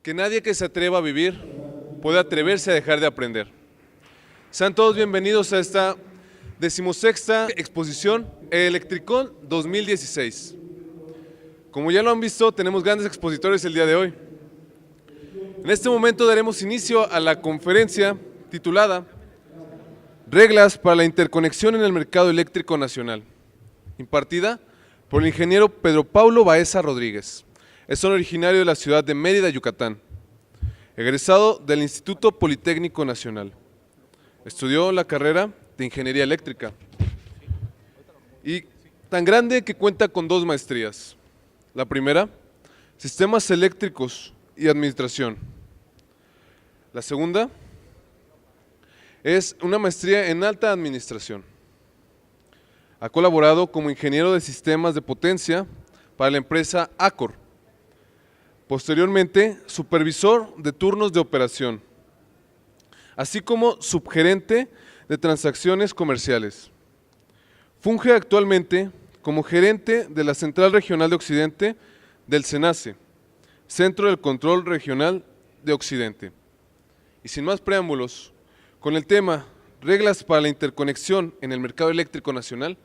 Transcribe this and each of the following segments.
Que nadie que se atreva a vivir puede atreverse a dejar de aprender. Sean todos bienvenidos a esta 16ª exposición Electricon 2016. Como ya lo han visto, tenemos grandes expositores el día de hoy. En este momento daremos inicio a la conferencia titulada Reglas para la interconexión en el mercado eléctrico nacional, impartida por el ingeniero Pedro Paulo Baeza Rodríguez. Es originario de la ciudad de Mérida, Yucatán, egresado del Instituto Politécnico Nacional. Estudió la carrera de Ingeniería Eléctrica y tan grande que cuenta con 2 maestrías. La primera, Sistemas Eléctricos y Administración. La segunda es una maestría en Alta Administración. Ha colaborado como ingeniero de sistemas de potencia para la empresa Acor. Posteriormente, supervisor de turnos de operación, así como subgerente de transacciones comerciales. Funge actualmente como gerente de la Central Regional de Occidente del CENACE, Centro del Control Regional de Occidente. Y sin más preámbulos, con el tema Reglas para la interconexión en el mercado eléctrico nacional,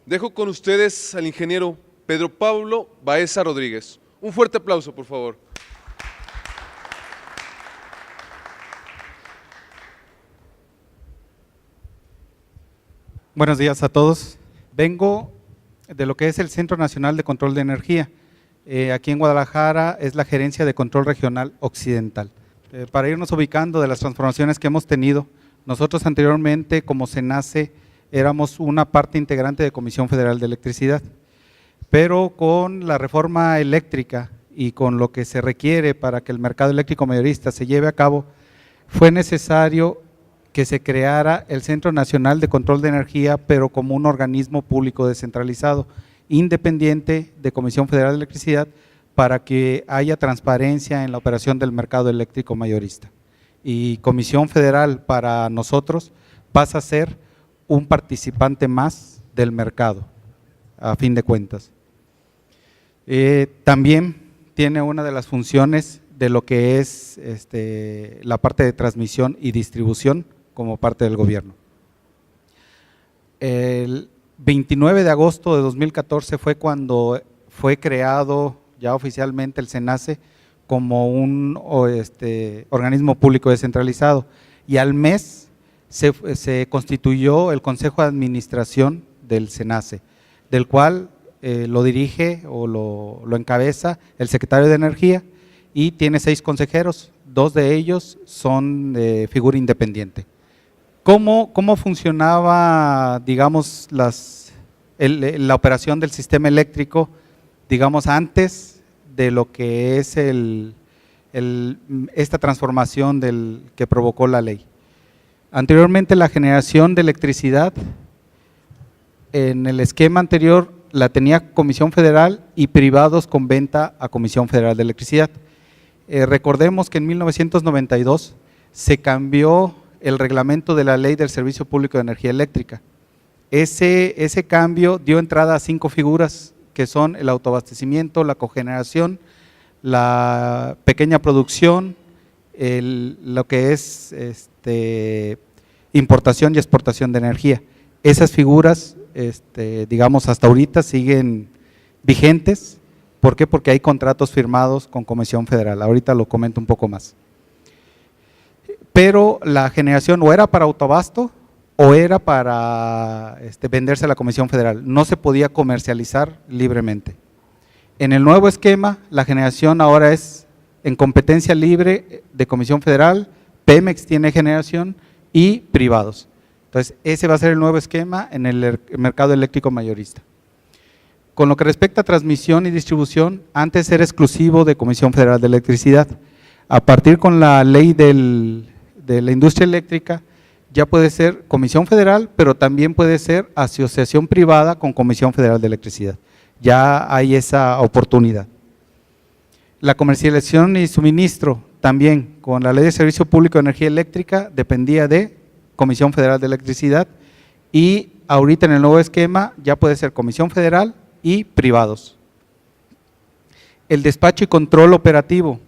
dejo con ustedes al ingeniero Pedro Paulo Baeza Rodríguez. Un fuerte aplauso, por favor. Buenos días a todos. Vengo de lo que es el Centro Nacional de Control de Energía. Aquí en Guadalajara es la Gerencia de Control Regional Occidental. Para irnos ubicando de las transformaciones que hemos tenido, nosotros anteriormente como CENACE éramos una parte integrante de Comisión Federal de Electricidad. Pero con la reforma eléctrica y con lo que se requiere para que el mercado eléctrico mayorista se lleve a cabo, fue necesario que se creara el Centro Nacional de Control de Energía, pero como un organismo público descentralizado, independiente de Comisión Federal de Electricidad, para que haya transparencia en la operación del mercado eléctrico mayorista. Y Comisión Federal para nosotros pasa a ser un participante más del mercado, a fin de cuentas. También tiene una de las funciones de lo que es la parte de transmisión y distribución como parte del gobierno. El 29 de agosto de 2014 fue cuando fue creado ya oficialmente el CENACE como un organismo público descentralizado, y al mes se constituyó el Consejo de Administración del CENACE, del cual lo dirige o lo encabeza el secretario de Energía, y tiene 6 consejeros, 2 de ellos son de figura independiente. ¿Cómo funcionaba, digamos, la operación del sistema eléctrico, digamos, antes de lo que es esta transformación que provocó la ley? Anteriormente, la generación de electricidad en el esquema anterior la tenía Comisión Federal y privados con venta a Comisión Federal de Electricidad. Recordemos que en 1992 se cambió el reglamento de la Ley del Servicio Público de Energía Eléctrica. Ese cambio dio entrada a 5 figuras, que son el autoabastecimiento, la cogeneración, la pequeña producción, lo que es importación y exportación de energía. Esas figuras, digamos, hasta ahorita siguen vigentes. ¿Por qué? Porque hay contratos firmados con Comisión Federal. Ahorita lo comento un poco más. Pero la generación o era para autoabasto o era para venderse a la Comisión Federal. No se podía comercializar libremente. En el nuevo esquema, la generación ahora es en competencia libre de Comisión Federal, Pemex tiene generación y privados. Entonces, ese va a ser el nuevo esquema en el mercado eléctrico mayorista. Con lo que respecta a transmisión y distribución, antes era exclusivo de Comisión Federal de Electricidad. A partir con la ley de la industria eléctrica, ya puede ser Comisión Federal, pero también puede ser asociación privada con Comisión Federal de Electricidad. Ya hay esa oportunidad. La comercialización y suministro también con la Ley de Servicio Público de Energía Eléctrica dependía de Comisión Federal de Electricidad, y ahorita en el nuevo esquema ya puede ser Comisión Federal y privados. El despacho y control operativo.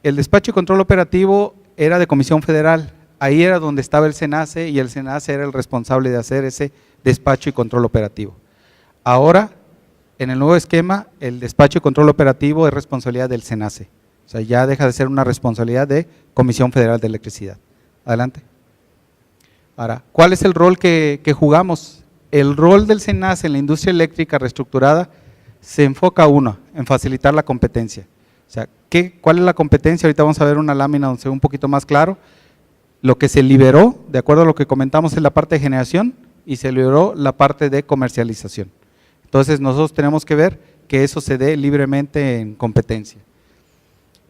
El despacho y control operativo era de Comisión Federal, ahí era donde estaba el SENACE y el SENACE era el responsable de hacer ese despacho y control operativo. Ahora, en el nuevo esquema, el despacho y control operativo es responsabilidad del SENACE, o sea, ya deja de ser una responsabilidad de Comisión Federal de Electricidad. Adelante. Ahora, ¿cuál es el rol que jugamos? El rol del SENACE en la industria eléctrica reestructurada se enfoca en facilitar la competencia. O sea, ¿cuál es la competencia? Ahorita vamos a ver una lámina donde se ve un poquito más claro. Lo que se liberó, de acuerdo a lo que comentamos, es la parte de generación y se liberó la parte de comercialización. Entonces nosotros tenemos que ver que eso se dé libremente en competencia.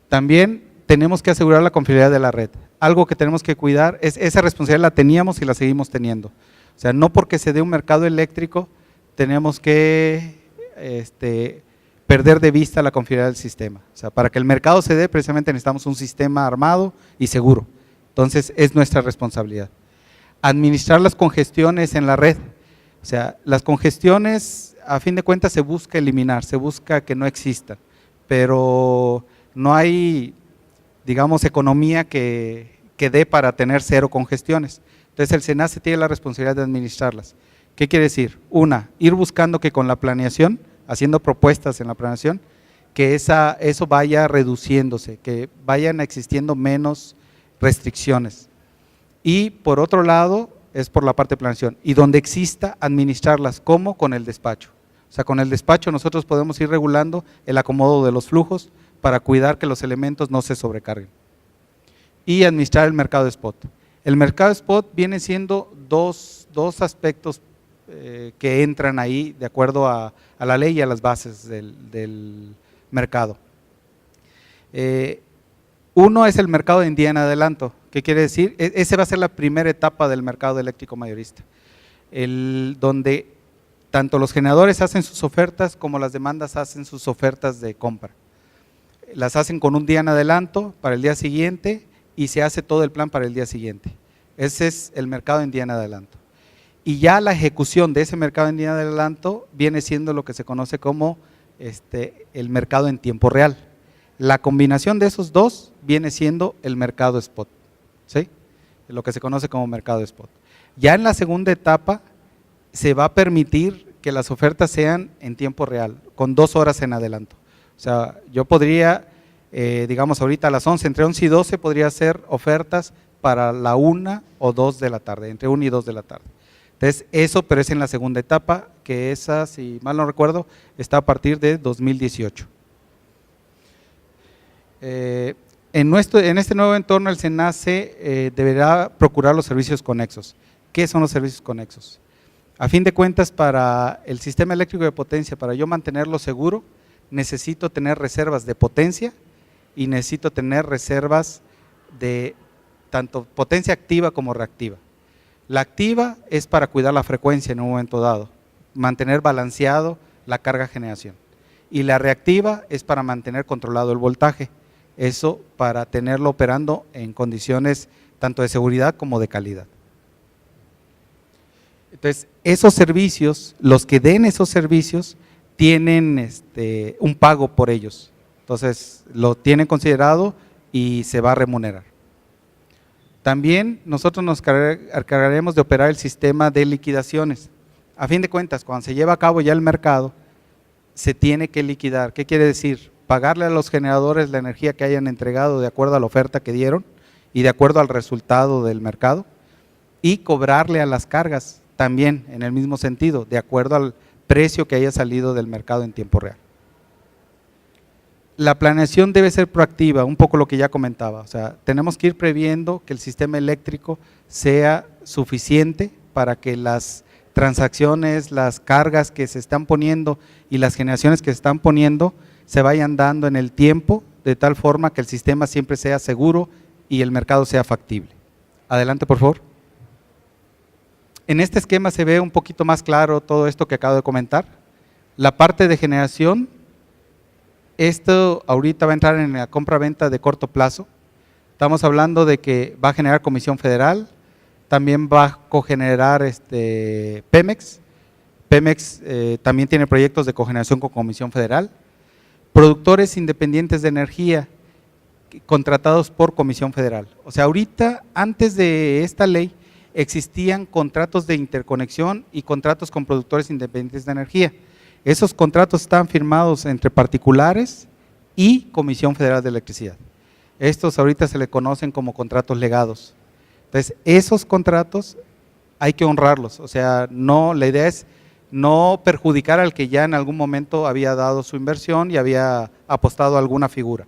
También tenemos que asegurar la confiabilidad de la red. Algo que tenemos que cuidar, esa responsabilidad la teníamos y la seguimos teniendo. O sea, no porque se dé un mercado eléctrico tenemos que perder de vista la confiabilidad del sistema. O sea, para que el mercado se dé, precisamente necesitamos un sistema armado y seguro. Entonces, es nuestra responsabilidad. Administrar las congestiones en la red. O sea, las congestiones, a fin de cuentas, se busca eliminar, se busca que no existan, pero no hay, digamos, economía que dé para tener cero congestiones. Entonces, el SENACE tiene la responsabilidad de administrarlas. ¿Qué quiere decir? Una, ir buscando que con la planeación, haciendo propuestas en la planeación, que eso vaya reduciéndose, que vayan existiendo menos restricciones. Y por otro lado, es por la parte de planeación. Y donde exista, administrarlas. ¿Cómo? Con el despacho. O sea, con el despacho nosotros podemos ir regulando el acomodo de los flujos para cuidar que los elementos no se sobrecarguen. Y administrar el mercado de spot. El mercado de spot viene siendo dos aspectos que entran ahí de acuerdo a la ley y a las bases del mercado. Uno es el mercado en día en adelanto. ¿Qué quiere decir? Ese va a ser la primera etapa del mercado eléctrico mayorista, donde tanto los generadores hacen sus ofertas como las demandas hacen sus ofertas de compra. Las hacen con un día en adelanto para el día siguiente y se hace todo el plan para el día siguiente. Ese es el mercado en día en adelanto. Y ya la ejecución de ese mercado en día en adelanto viene siendo lo que se conoce como el mercado en tiempo real. La combinación de esos dos viene siendo el mercado spot, ¿sí? Lo que se conoce como mercado spot. Ya en la segunda etapa se va a permitir que las ofertas sean en tiempo real, con 2 horas en adelanto. O sea, yo podría, digamos ahorita a las 11, entre 11 y 12 podría hacer ofertas para la 1 o 2 de la tarde, entre 1 y 2 de la tarde. Entonces, eso, pero es en la segunda etapa, que esa, si mal no recuerdo, está a partir de 2018. En este nuevo entorno, el SENACE deberá procurar los servicios conexos. ¿Qué son los servicios conexos? A fin de cuentas, para el sistema eléctrico de potencia, para yo mantenerlo seguro, necesito tener reservas de potencia y necesito tener reservas de tanto potencia activa como reactiva. La activa es para cuidar la frecuencia en un momento dado, mantener balanceado la carga generación. Y la reactiva es para mantener controlado el voltaje, eso para tenerlo operando en condiciones tanto de seguridad como de calidad. Entonces, esos servicios, los que den esos servicios, tienen un pago por ellos. Entonces, lo tienen considerado y se va a remunerar. También nosotros nos encargaremos de operar el sistema de liquidaciones. A fin de cuentas, cuando se lleva a cabo ya el mercado, se tiene que liquidar. ¿Qué quiere decir? Pagarle a los generadores la energía que hayan entregado de acuerdo a la oferta que dieron y de acuerdo al resultado del mercado, y cobrarle a las cargas también en el mismo sentido, de acuerdo al precio que haya salido del mercado en tiempo real. La planeación debe ser proactiva, un poco lo que ya comentaba, o sea, tenemos que ir previendo que el sistema eléctrico sea suficiente para que las transacciones, las cargas que se están poniendo y las generaciones que se están poniendo se vayan dando en el tiempo, de tal forma que el sistema siempre sea seguro y el mercado sea factible. Adelante, por favor. En este esquema se ve un poquito más claro todo esto que acabo de comentar. La parte de generación, esto ahorita va a entrar en la compra-venta de corto plazo. Estamos hablando de que va a generar Comisión Federal, también va a cogenerar Pemex. Pemex también tiene proyectos de cogeneración con Comisión Federal. Productores independientes de energía, contratados por Comisión Federal. O sea, ahorita, antes de esta ley, existían contratos de interconexión y contratos con productores independientes de energía. Esos contratos están firmados entre particulares y Comisión Federal de Electricidad. Estos ahorita se le conocen como contratos legados. Entonces, esos contratos hay que honrarlos, o sea, no, la idea es no perjudicar al que ya en algún momento había dado su inversión y había apostado a alguna figura.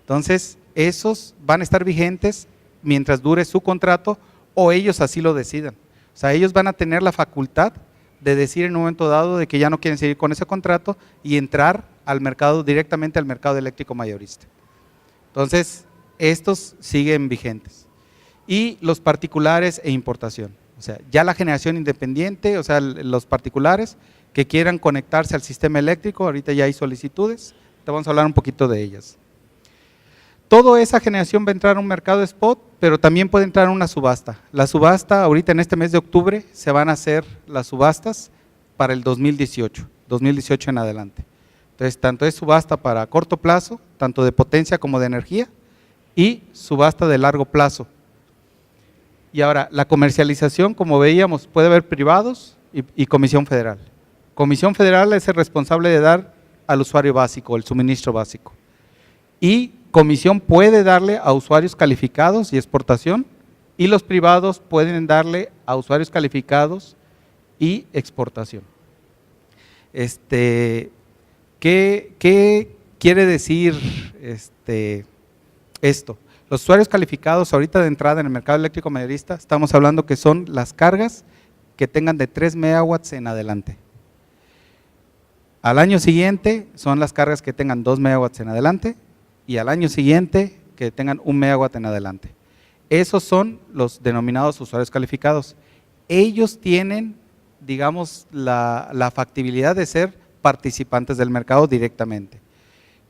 Entonces, esos van a estar vigentes mientras dure su contrato o ellos así lo decidan. O sea, ellos van a tener la facultad de decir en un momento dado de que ya no quieren seguir con ese contrato y entrar al mercado, directamente al mercado eléctrico mayorista. Entonces, estos siguen vigentes. Y los particulares e importación. O sea, ya la generación independiente, o sea, los particulares que quieran conectarse al sistema eléctrico, ahorita ya hay solicitudes, te vamos a hablar un poquito de ellas. Toda esa generación va a entrar a un mercado spot, pero también puede entrar a una subasta. La subasta, ahorita en este mes de octubre, se van a hacer las subastas para el 2018 en adelante. Entonces, tanto es subasta para corto plazo, tanto de potencia como de energía, y subasta de largo plazo. Y ahora, la comercialización, como veíamos, puede haber privados y Comisión Federal. Comisión Federal es el responsable de dar al usuario básico, el suministro básico. Y Comisión puede darle a usuarios calificados y exportación, y los privados pueden darle a usuarios calificados y exportación. ¿Qué quiere decir esto? Los usuarios calificados ahorita de entrada en el mercado eléctrico mayorista, estamos hablando que son las cargas que tengan de 3 megawatts en adelante. Al año siguiente son las cargas que tengan 2 megawatts en adelante y al año siguiente que tengan 1 megawatt en adelante. Esos son los denominados usuarios calificados. Ellos tienen, digamos, la factibilidad de ser participantes del mercado directamente.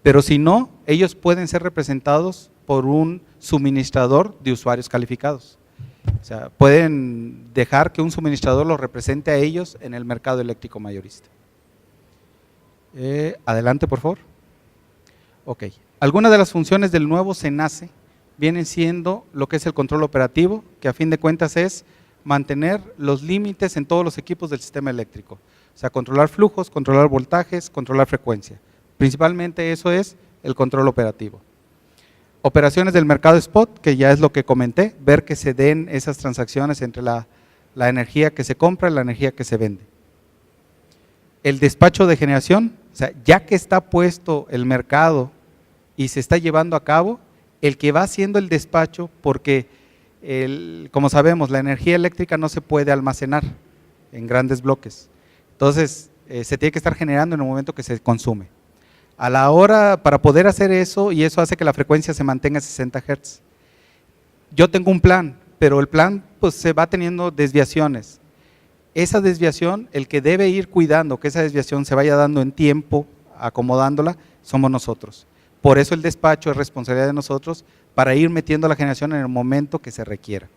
Pero si no, ellos pueden ser representados por un suministrador de usuarios calificados. O sea, pueden dejar que un suministrador los represente a ellos en el mercado eléctrico mayorista. Adelante, por favor. Ok. Algunas de las funciones del nuevo SENACE vienen siendo lo que es el control operativo, que a fin de cuentas es mantener los límites en todos los equipos del sistema eléctrico. O sea, controlar flujos, controlar voltajes, controlar frecuencia. Principalmente eso es el control operativo. Operaciones del mercado spot, que ya es lo que comenté, ver que se den esas transacciones entre la energía que se compra y la energía que se vende. El despacho de generación, o sea, ya que está puesto el mercado y se está llevando a cabo, el que va haciendo el despacho, porque como sabemos, la energía eléctrica no se puede almacenar en grandes bloques. Entonces, se tiene que estar generando en el momento que se consume. A la hora, para poder hacer eso, y eso hace que la frecuencia se mantenga a 60 Hz. Yo tengo un plan, pero el plan pues se va teniendo desviaciones. Esa desviación, el que debe ir cuidando que esa desviación se vaya dando en tiempo, acomodándola, somos nosotros. Por eso el despacho es responsabilidad de nosotros para ir metiendo la generación en el momento que se requiera.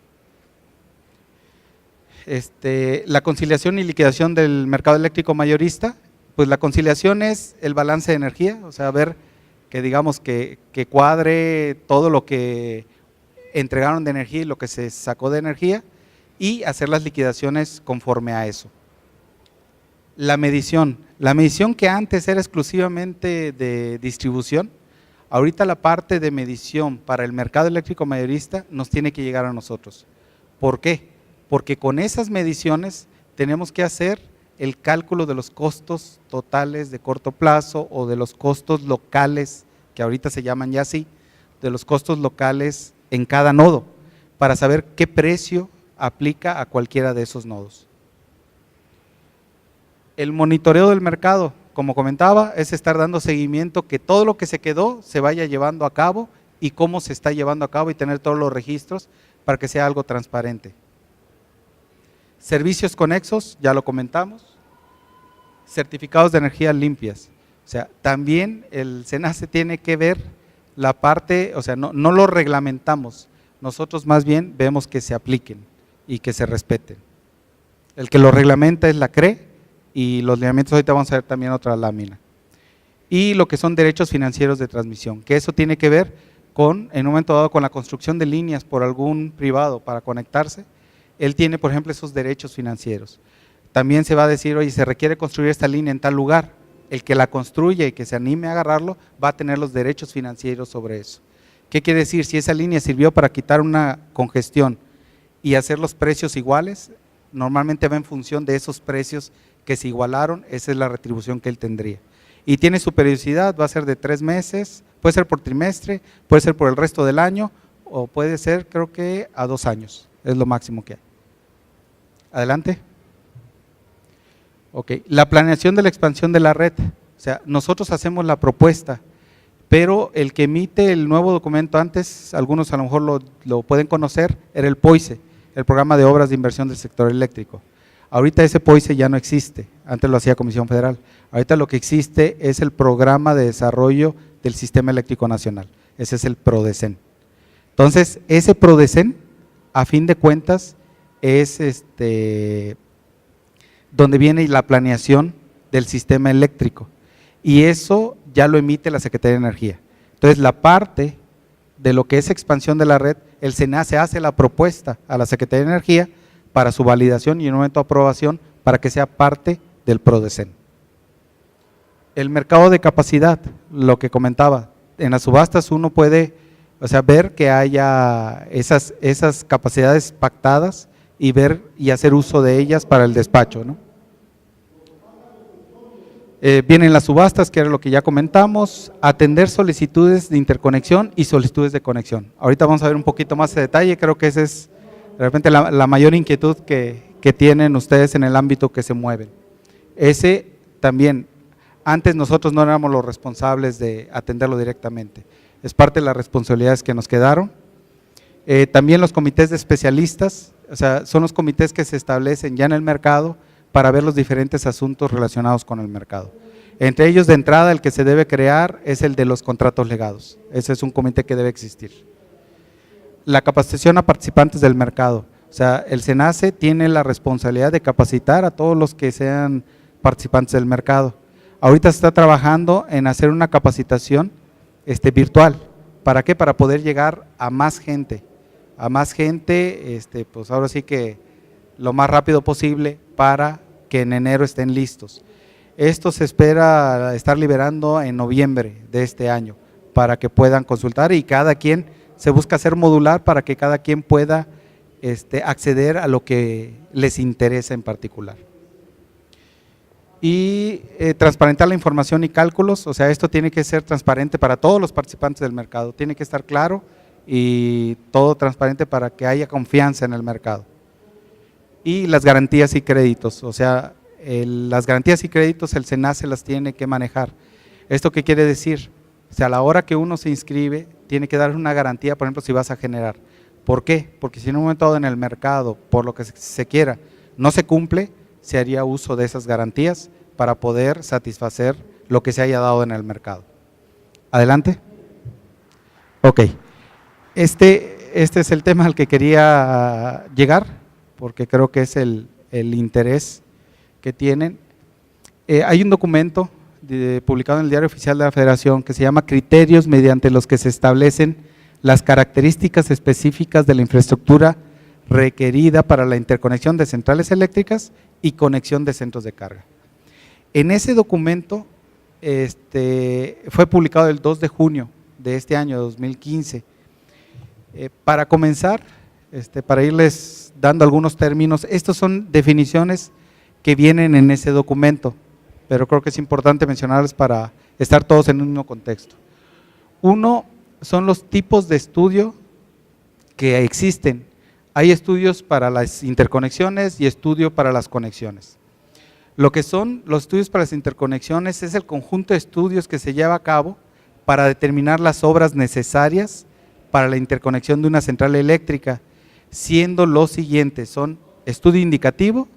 La conciliación y liquidación del mercado eléctrico mayorista, pues la conciliación es el balance de energía, o sea, ver que digamos que cuadre todo lo que entregaron de energía y lo que se sacó de energía y hacer las liquidaciones conforme a eso. La medición que antes era exclusivamente de distribución, ahorita la parte de medición para el mercado eléctrico mayorista nos tiene que llegar a nosotros. ¿Por qué? Porque con esas mediciones tenemos que hacer el cálculo de los costos totales de corto plazo o de los costos locales, que ahorita se llaman ya así, de los costos locales en cada nodo, para saber qué precio aplica a cualquiera de esos nodos. El monitoreo del mercado, como comentaba, es estar dando seguimiento que todo lo que se quedó se vaya llevando a cabo y cómo se está llevando a cabo y tener todos los registros para que sea algo transparente. Servicios conexos, ya lo comentamos. Certificados de energía limpias. O sea, también el SENACE tiene que ver la parte, o sea, no lo reglamentamos, nosotros más bien vemos que se apliquen y que se respeten. El que lo reglamenta es la CRE y los lineamientos, ahorita vamos a ver también otra lámina. Y lo que son derechos financieros de transmisión, que eso tiene que ver en un momento dado, con la construcción de líneas por algún privado para conectarse, él tiene, por ejemplo, esos derechos financieros. También se va a decir, oye, se requiere construir esta línea en tal lugar. El que la construya y que se anime a agarrarlo va a tener los derechos financieros sobre eso. ¿Qué quiere decir? Si esa línea sirvió para quitar una congestión y hacer los precios iguales, normalmente va en función de esos precios que se igualaron, esa es la retribución que él tendría. Y tiene su periodicidad, va a ser de 3 meses, puede ser por trimestre, puede ser por el resto del año, o puede ser, creo que, a 2 años, es lo máximo que hay. Adelante. Ok, la planeación de la expansión de la red, o sea, nosotros hacemos la propuesta, pero el que emite el nuevo documento antes, algunos a lo mejor lo pueden conocer, era el POICE, el Programa de Obras de Inversión del Sector Eléctrico. Ahorita ese POICE ya no existe, antes lo hacía Comisión Federal, ahorita lo que existe es el Programa de Desarrollo del Sistema Eléctrico Nacional, ese es el PRODECEN. Entonces, ese PRODECEN, a fin de cuentas, es donde viene la planeación del sistema eléctrico, y eso ya lo emite la Secretaría de Energía. Entonces, la parte de lo que es expansión de la red, el SENACE hace la propuesta a la Secretaría de Energía para su validación y en un momento de aprobación para que sea parte del PRODECEN. El mercado de capacidad, lo que comentaba, en las subastas uno puede, ver que haya esas capacidades pactadas y ver y hacer uso de ellas para el despacho, ¿no? Vienen las subastas, que era lo que ya comentamos, atender solicitudes de interconexión y solicitudes de conexión. Ahorita vamos a ver un poquito más de detalle, creo que esa es de repente la mayor inquietud que tienen ustedes en el ámbito que se mueven. Ese también, antes nosotros no éramos los responsables de atenderlo directamente, es parte de las responsabilidades que nos quedaron. También los comités de especialistas, son los comités que se establecen ya en el mercado para ver los diferentes asuntos relacionados con el mercado. Entre ellos, de entrada, el que se debe crear es el de los contratos legados, ese es un comité que debe existir. La capacitación a participantes del mercado, el SENACE tiene la responsabilidad de capacitar a todos los que sean participantes del mercado. Ahorita se está trabajando en hacer una capacitación virtual, ¿para qué? Para poder llegar a más gente, pues ahora sí que lo más rápido posible para que en enero estén listos. Esto se espera estar liberando en noviembre de este año para que puedan consultar y cada quien se busca hacer modular para que cada quien pueda acceder a lo que les interesa en particular. Y transparentar la información y cálculos, esto tiene que ser transparente para todos los participantes del mercado, tiene que estar claro y todo transparente para que haya confianza en el mercado. Y las garantías y créditos, las garantías y créditos el SENACE las tiene que manejar. ¿Esto qué quiere decir? A la hora que uno se inscribe, tiene que dar una garantía, por ejemplo, si vas a generar. ¿Por qué? Porque si en un momento dado en el mercado, por lo que se quiera, no se cumple, se haría uso de esas garantías para poder satisfacer lo que se haya dado en el mercado. Adelante. Ok. Este es el tema al que quería llegar, porque creo que es el interés que tienen. Hay un documento publicado en el Diario Oficial de la Federación que se llama Criterios mediante los que se establecen las características específicas de la infraestructura requerida para la interconexión de centrales eléctricas y conexión de centros de carga. En ese documento fue publicado el 2 de junio de este año 2015. Para comenzar, para irles dando algunos términos, estos son definiciones que vienen en ese documento, pero creo que es importante mencionarles para estar todos en un mismo contexto. Uno son los tipos de estudio que existen. Hay estudios para las interconexiones y estudio para las conexiones. Lo que son los estudios para las interconexiones es el conjunto de estudios que se lleva a cabo para determinar las obras necesarias para la interconexión de una central eléctrica, siendo los siguientes, son estudio indicativo,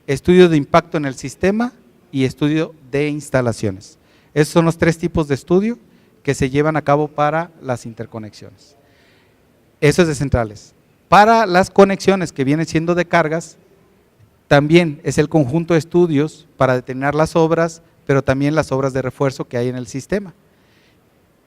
estudio de impacto en el sistema y estudio de instalaciones. Esos son los 3 tipos de estudio que se llevan a cabo para las interconexiones. Eso es de centrales. Para las conexiones que vienen siendo de cargas, también es el conjunto de estudios para determinar las obras, pero también las obras de refuerzo que hay en el sistema.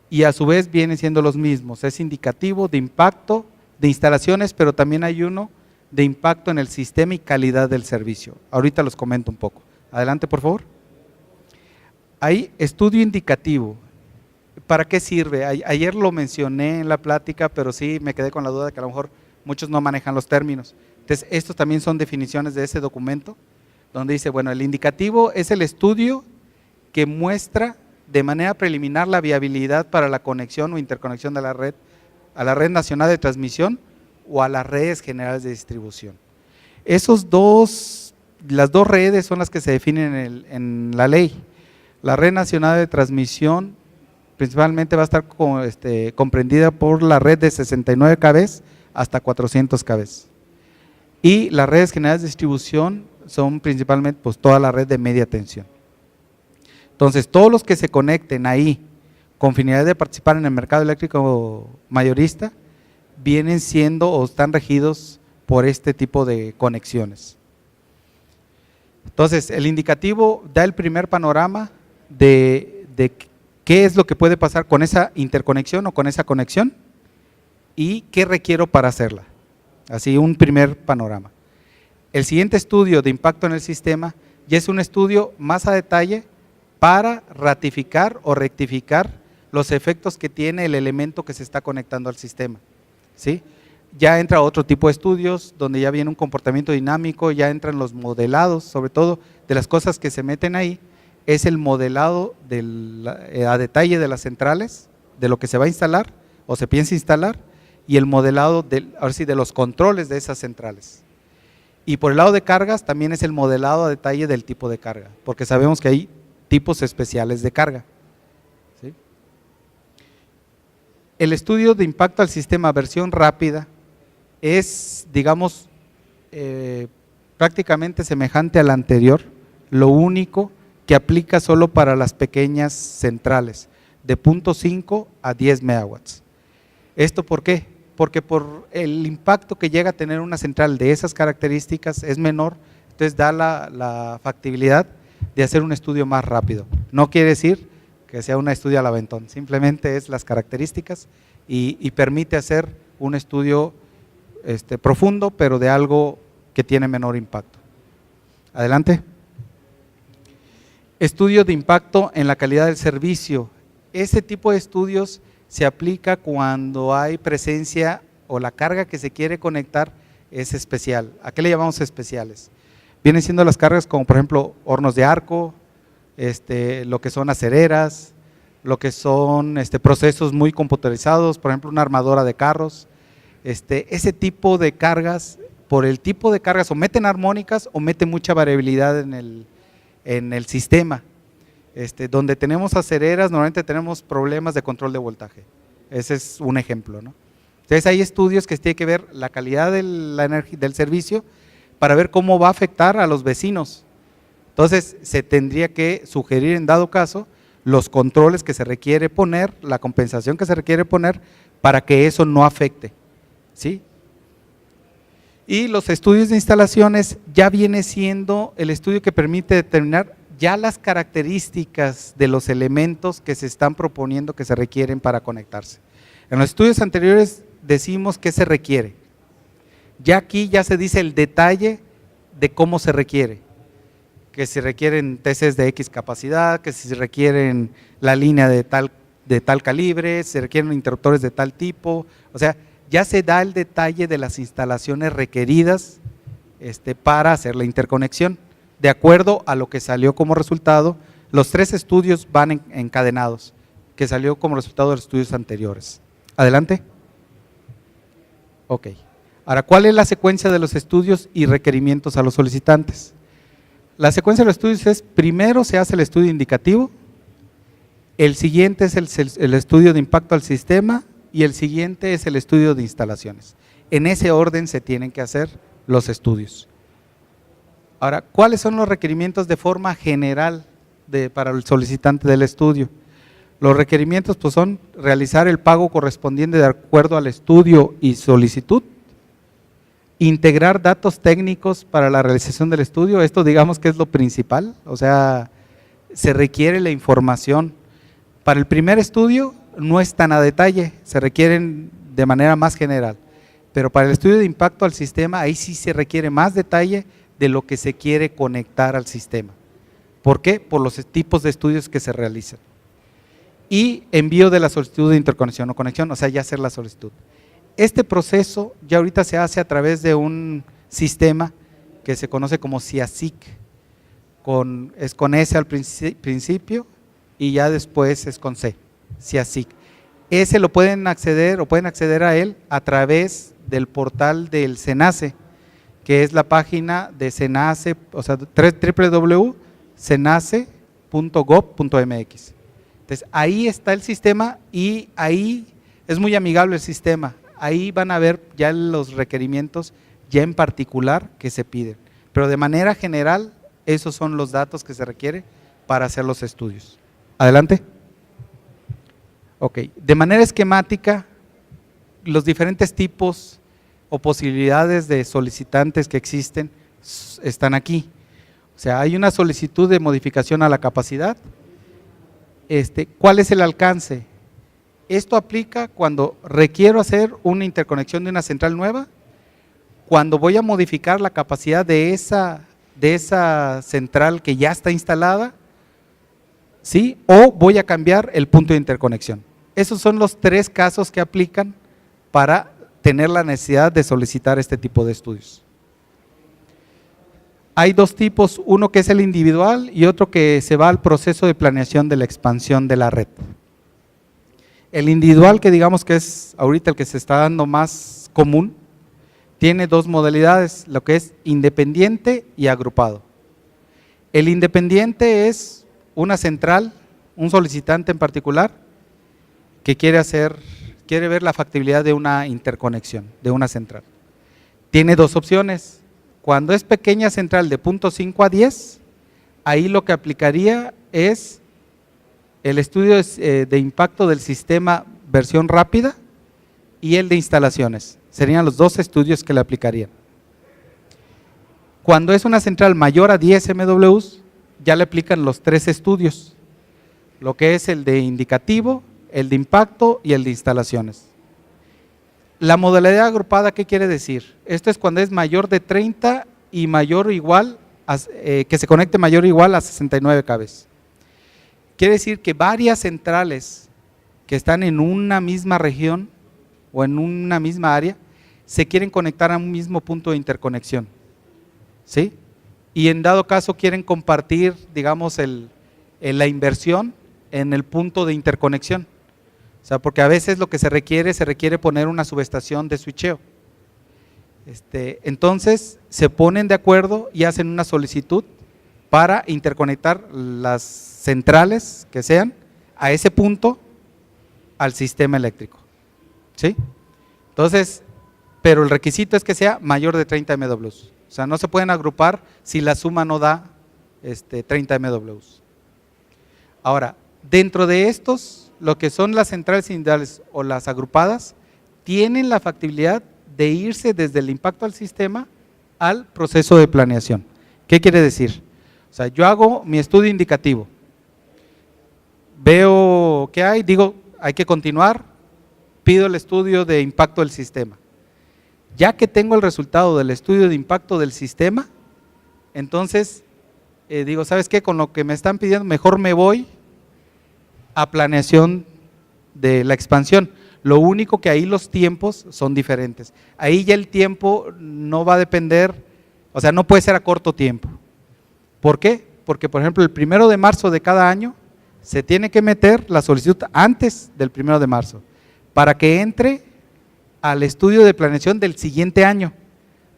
y a su vez vienen siendo los mismos. Es indicativo, de impacto, de instalaciones, pero también hay uno de impacto en el sistema y calidad del servicio. Ahorita los comento un poco. Adelante, por favor. Hay estudio indicativo. ¿Para qué sirve? Ayer lo mencioné en la plática, pero sí me quedé con la duda de que a lo mejor muchos no manejan los términos. Entonces, estos también son definiciones de ese documento, donde dice, bueno, el indicativo es el estudio que muestra de manera preliminar la viabilidad para la conexión o interconexión de la red a la red nacional de transmisión o a las redes generales de distribución. Las dos redes son las que se definen en la ley. La red nacional de transmisión principalmente va a estar comprendida por la red de 69 kb hasta 400 kb. Y las redes generales de distribución son principalmente pues toda la red de media tensión. Entonces, todos los que se conecten ahí con finalidad de participar en el mercado eléctrico mayorista vienen siendo o están regidos por este tipo de conexiones. Entonces, el indicativo da el primer panorama de qué es lo que puede pasar con esa interconexión o con esa conexión y qué requiero para hacerla. Así, un primer panorama. El siguiente estudio de impacto en el sistema ya es un estudio más a detalle para ratificar o rectificar los efectos que tiene el elemento que se está conectando al sistema, ¿sí? Ya entra otro tipo de estudios donde ya viene un comportamiento dinámico, ya entran los modelados, sobre todo de las cosas que se meten ahí, es el modelado a detalle de las centrales, de lo que se va a instalar o se piensa instalar, y el modelado ahora sí, de los controles de esas centrales. Y por el lado de cargas también es el modelado a detalle del tipo de carga, porque sabemos que hay tipos especiales de carga, ¿sí? El estudio de impacto al sistema versión rápida es, digamos, prácticamente semejante al anterior, lo único que aplica solo para las pequeñas centrales, de 0.5 a 10 megawatts. ¿Esto por qué? Porque por el impacto que llega a tener una central de esas características es menor, entonces da la factibilidad de hacer un estudio más rápido. No quiere decir que sea un estudio al aventón, simplemente es las características y permite hacer un estudio profundo, pero de algo que tiene menor impacto. Adelante. Estudio de impacto en la calidad del servicio. Ese tipo de estudios se aplica cuando hay presencia o la carga que se quiere conectar es especial. ¿A qué le llamamos especiales? Vienen siendo las cargas como por ejemplo hornos de arco, lo que son acereras, lo que son procesos muy computarizados, por ejemplo una armadora de carros. Ese tipo de cargas, por el tipo de cargas o meten armónicas o meten mucha variabilidad en el sistema. Donde tenemos acereras normalmente tenemos problemas de control de voltaje. Ese es un ejemplo, ¿no? Entonces hay estudios que tienen que ver la calidad del servicio para ver cómo va a afectar a los vecinos. Entonces se tendría que sugerir en dado caso los controles que se requiere poner, la compensación que se requiere poner para que eso no afecte, ¿sí? Y los estudios de instalaciones ya viene siendo el estudio que permite determinar ya las características de los elementos que se están proponiendo que se requieren para conectarse. En los estudios anteriores decimos qué se requiere. Ya aquí ya se dice el detalle de cómo se requiere, que si requieren TCs de X capacidad, que si requieren la línea de tal calibre, si requieren interruptores de tal tipo, o sea, ya se da el detalle de las instalaciones requeridas para hacer la interconexión. De acuerdo a lo que salió como resultado, los 3 estudios van encadenados, que salió como resultado de los estudios anteriores. Adelante. Ok. Ahora, ¿cuál es la secuencia de los estudios y requerimientos a los solicitantes? La secuencia de los estudios es, primero se hace el estudio indicativo, el siguiente es el estudio de impacto al sistema y el siguiente es el estudio de instalaciones. En ese orden se tienen que hacer los estudios. Ahora, ¿cuáles son los requerimientos de forma general para el solicitante del estudio? Los requerimientos pues, son realizar el pago correspondiente de acuerdo al estudio y solicitud, integrar datos técnicos para la realización del estudio, esto digamos que es lo principal, o sea, se requiere la información. Para el primer estudio no es tan a detalle, se requieren de manera más general. Pero para el estudio de impacto al sistema, ahí sí se requiere más detalle de lo que se quiere conectar al sistema. ¿Por qué? Por los tipos de estudios que se realizan. Y envío de la solicitud de interconexión o conexión, o sea, ya hacer la solicitud. Este proceso ya ahorita se hace a través de un sistema que se conoce como CIASIC, es con S al principio y ya después es con C, CIASIC. Ese lo pueden acceder a él a través del portal del SENACE, que es la página de SENACE, o sea, www.senace.gov.mx. Entonces, ahí está el sistema y ahí es muy amigable el sistema. Ahí van a ver ya los requerimientos ya en particular que se piden. Pero de manera general, esos son los datos que se requiere para hacer los estudios. Adelante. Ok, de manera esquemática, los diferentes tipos o posibilidades de solicitantes que existen están aquí. O sea, hay una solicitud de modificación a la capacidad. ¿Cuál es el alcance? Esto aplica cuando requiero hacer una interconexión de una central nueva, cuando voy a modificar la capacidad de esa central que ya está instalada, ¿sí? O voy a cambiar el punto de interconexión. Esos son los tres casos que aplican para tener la necesidad de solicitar este tipo de estudios. Hay dos tipos, uno que es el individual y otro que se va al proceso de planeación de la expansión de la red. El individual, que digamos que es ahorita el que se está dando más común, tiene dos modalidades, lo que es independiente y agrupado. El independiente es una central, un solicitante en particular, que quiere ver la factibilidad de una interconexión, de una central. Tiene dos opciones. Cuando es pequeña central de 0.5 a 10, ahí lo que aplicaría es el estudio de impacto del sistema versión rápida y el de instalaciones. Serían los dos estudios que le aplicarían. Cuando es una central mayor a 10 MW, ya le aplican los tres estudios, lo que es el de indicativo, el de impacto y el de instalaciones. La modalidad agrupada, ¿qué quiere decir? Esto es cuando es mayor de 30 y mayor o igual, que se conecte mayor o igual a 69 kV. Quiere decir que varias centrales que están en una misma región o en una misma área se quieren conectar a un mismo punto de interconexión, ¿sí? Y en dado caso quieren compartir, digamos, la inversión en el punto de interconexión. O sea, porque a veces lo que se requiere poner una subestación de switcheo. Entonces se ponen de acuerdo y hacen una solicitud para interconectar las centrales que sean a ese punto al sistema eléctrico, ¿sí? Entonces, pero el requisito es que sea mayor de 30 MW. O sea, no se pueden agrupar si la suma no da 30 MW. Ahora, dentro de estos, lo que son las centrales individuales o las agrupadas, tienen la factibilidad de irse desde el impacto al sistema al proceso de planeación. ¿Qué quiere decir? O sea, yo hago mi estudio indicativo, veo qué hay, digo, hay que continuar, pido el estudio de impacto del sistema. Ya que tengo el resultado del estudio de impacto del sistema, entonces digo, ¿sabes qué? Con lo que me están pidiendo, mejor me voy a planeación de la expansión. Lo único que ahí los tiempos son diferentes. Ahí ya el tiempo no va a depender, o sea, no puede ser a corto tiempo. ¿Por qué? Porque, por ejemplo, el 1 de marzo de cada año se tiene que meter la solicitud antes del 1 de marzo para que entre al estudio de planeación del siguiente año,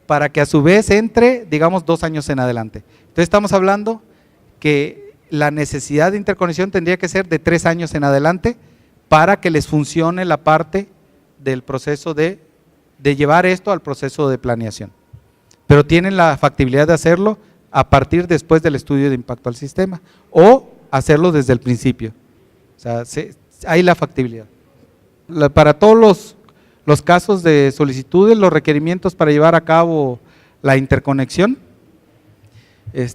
para que a su vez entre, digamos, 2 años en adelante. Entonces estamos hablando que la necesidad de interconexión tendría que ser de 3 años en adelante para que les funcione la parte del proceso de llevar esto al proceso de planeación. Pero tienen la factibilidad de hacerlo a partir después del estudio de impacto al sistema o hacerlo desde el principio. O sea, hay la factibilidad. Para todos los casos de solicitudes, los requerimientos para llevar a cabo la interconexión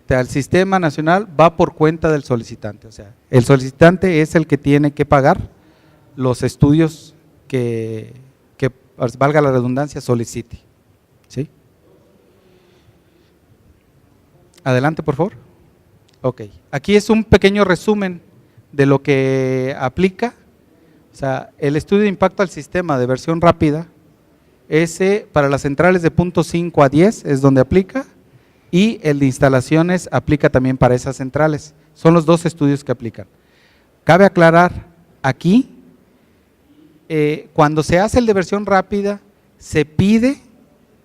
al sistema nacional va por cuenta del solicitante. O sea, el solicitante es el que tiene que pagar los estudios que valga la redundancia, solicite. ¿Sí? Adelante, por favor. Ok, aquí es un pequeño resumen de lo que aplica. O sea, el estudio de impacto al sistema de versión rápida, ese para las centrales de punto 5 a 10 es donde aplica, y el de instalaciones aplica también para esas centrales. Son los dos estudios que aplican. Cabe aclarar aquí, cuando se hace el de versión rápida, se pide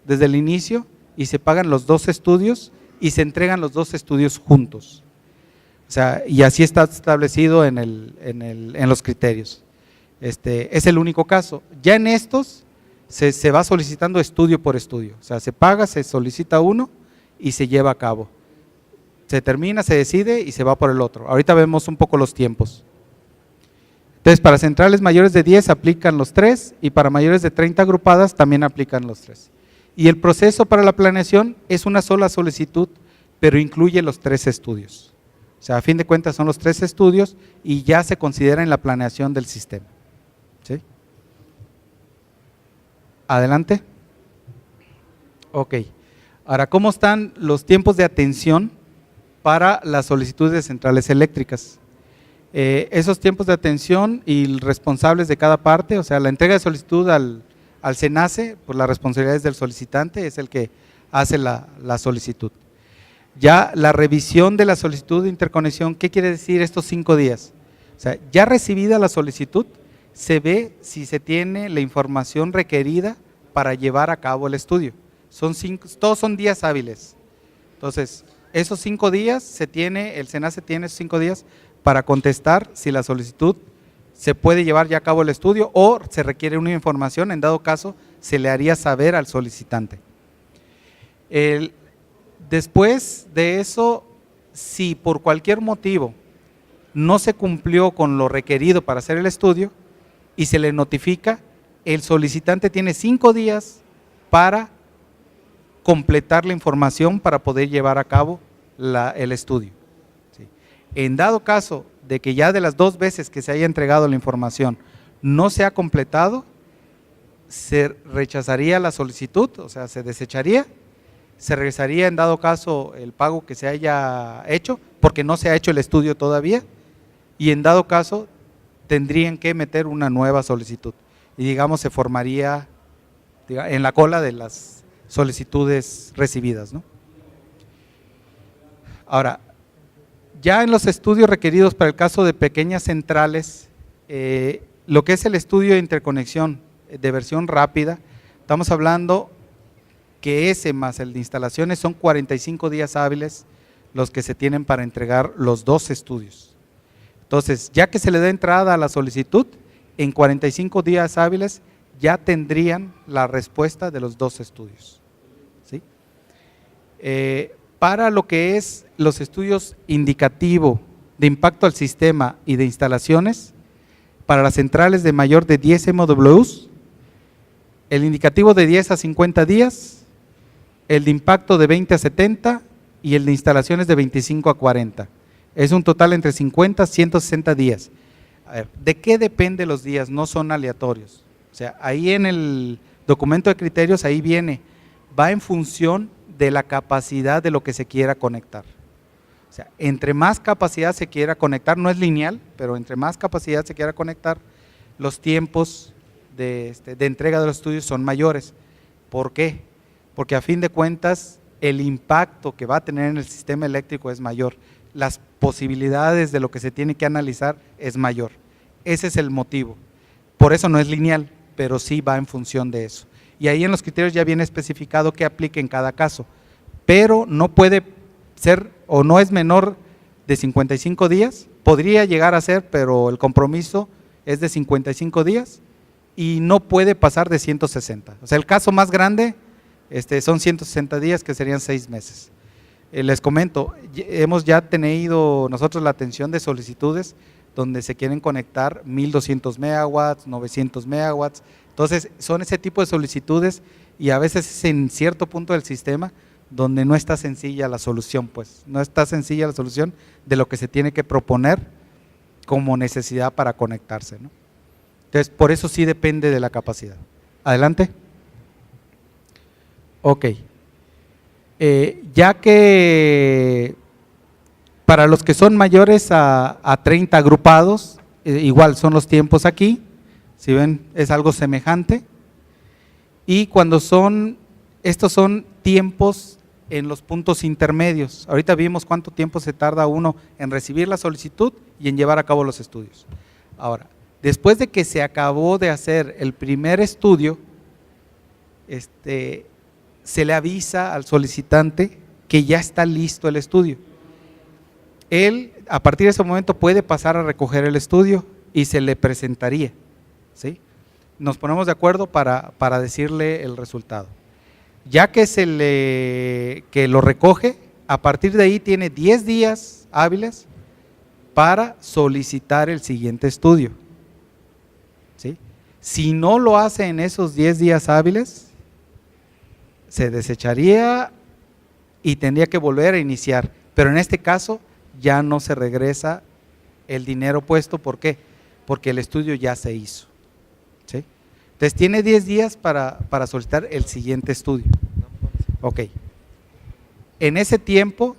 desde el inicio y se pagan los dos estudios y se entregan los dos estudios juntos. O sea, y así está establecido en los criterios. Es el único caso. Ya en estos se va solicitando estudio por estudio. O sea, se paga, se solicita uno y se lleva a cabo. Se termina, se decide y se va por el otro. Ahorita vemos un poco los tiempos. Entonces, para centrales mayores de 10 aplican los 3 y para mayores de 30 agrupadas también aplican los 3. Y el proceso para la planeación es una sola solicitud, pero incluye los 3 estudios. O sea, a fin de cuentas son los 3 estudios y ya se considera en la planeación del sistema. ¿Sí? Adelante. Ok. Ahora, ¿cómo están los tiempos de atención para las solicitudes de centrales eléctricas? Esos tiempos de atención y responsables de cada parte, o sea, la entrega de solicitud al SENACE, pues la responsabilidad es del solicitante, es el que hace la solicitud. Ya la revisión de la solicitud de interconexión, ¿qué quiere decir estos 5 días? O sea, ya recibida la solicitud, se ve si se tiene la información requerida para llevar a cabo el estudio. Todos son días hábiles. Entonces, esos 5 días el SENACE tiene esos 5 días para contestar si la solicitud se puede llevar ya a cabo el estudio o se requiere una información, en dado caso se le haría saber al solicitante. Después de eso, si por cualquier motivo no se cumplió con lo requerido para hacer el estudio y se le notifica, el solicitante tiene 5 días para completar la información para poder llevar a cabo el estudio. ¿Sí? En dado caso de que ya de las 2 veces que se haya entregado la información no se ha completado, se rechazaría la solicitud, o sea, se desecharía, se regresaría en dado caso el pago que se haya hecho, porque no se ha hecho el estudio todavía, y en dado caso tendrían que meter una nueva solicitud, y digamos se formaría en la cola de las solicitudes recibidas, ¿no? Ahora, ya en los estudios requeridos para el caso de pequeñas centrales, lo que es el estudio de interconexión de versión rápida, estamos hablando que ese más el de instalaciones son 45 días hábiles los que se tienen para entregar los 2 estudios. Entonces, ya que se le da entrada a la solicitud, en 45 días hábiles ya tendrían la respuesta de los 2 estudios. ¿Sí? Para lo que es los estudios indicativo de impacto al sistema y de instalaciones, para las centrales de mayor de 10 MWs, el indicativo de 10 a 50 días, el de impacto de 20 a 70 y el de instalaciones de 25 a 40. Es un total entre 50 a 160 días. A ver, ¿de qué depende los días? No son aleatorios. O sea, ahí en el documento de criterios, ahí viene, va en función de la capacidad de lo que se quiera conectar. O sea, entre más capacidad se quiera conectar, no es lineal, pero entre más capacidad se quiera conectar, los tiempos de entrega de los estudios son mayores. ¿Por qué? Porque a fin de cuentas el impacto que va a tener en el sistema eléctrico es mayor, las posibilidades de lo que se tiene que analizar es mayor. Ese es el motivo. Por eso no es lineal, pero sí va en función de eso. Y ahí en los criterios ya viene especificado qué aplica en cada caso, pero no puede ser o no es menor de 55 días, podría llegar a ser, pero el compromiso es de 55 días y no puede pasar de 160. O sea, el caso más grande son 160 días, que serían 6 meses. Les comento, hemos ya tenido nosotros la atención de solicitudes donde se quieren conectar 1200 megawatts, 900 megawatts, entonces son ese tipo de solicitudes y a veces es en cierto punto del sistema donde no está sencilla la solución, pues no está sencilla la solución de lo que se tiene que proponer como necesidad para conectarse, ¿no? Entonces, por eso sí depende de la capacidad. Adelante. Ok. Ya que para los que son mayores a 30 agrupados, igual son los tiempos aquí, si ven es algo semejante, y cuando estos son tiempos en los puntos intermedios. Ahorita vimos cuánto tiempo se tarda uno en recibir la solicitud y en llevar a cabo los estudios. Ahora, después de que se acabó de hacer el primer estudio, se le avisa al solicitante que ya está listo el estudio. Él, a partir de ese momento, puede pasar a recoger el estudio y se le presentaría, ¿sí? Nos ponemos de acuerdo para decirle el resultado. Ya que que lo recoge, a partir de ahí tiene 10 días hábiles para solicitar el siguiente estudio, ¿sí? Si no lo hace en esos 10 días hábiles, se desecharía y tendría que volver a iniciar, pero en este caso ya no se regresa el dinero puesto. ¿Por qué? Porque el estudio ya se hizo, ¿sí? Entonces tiene 10 días para solicitar el siguiente estudio. Ok. En ese tiempo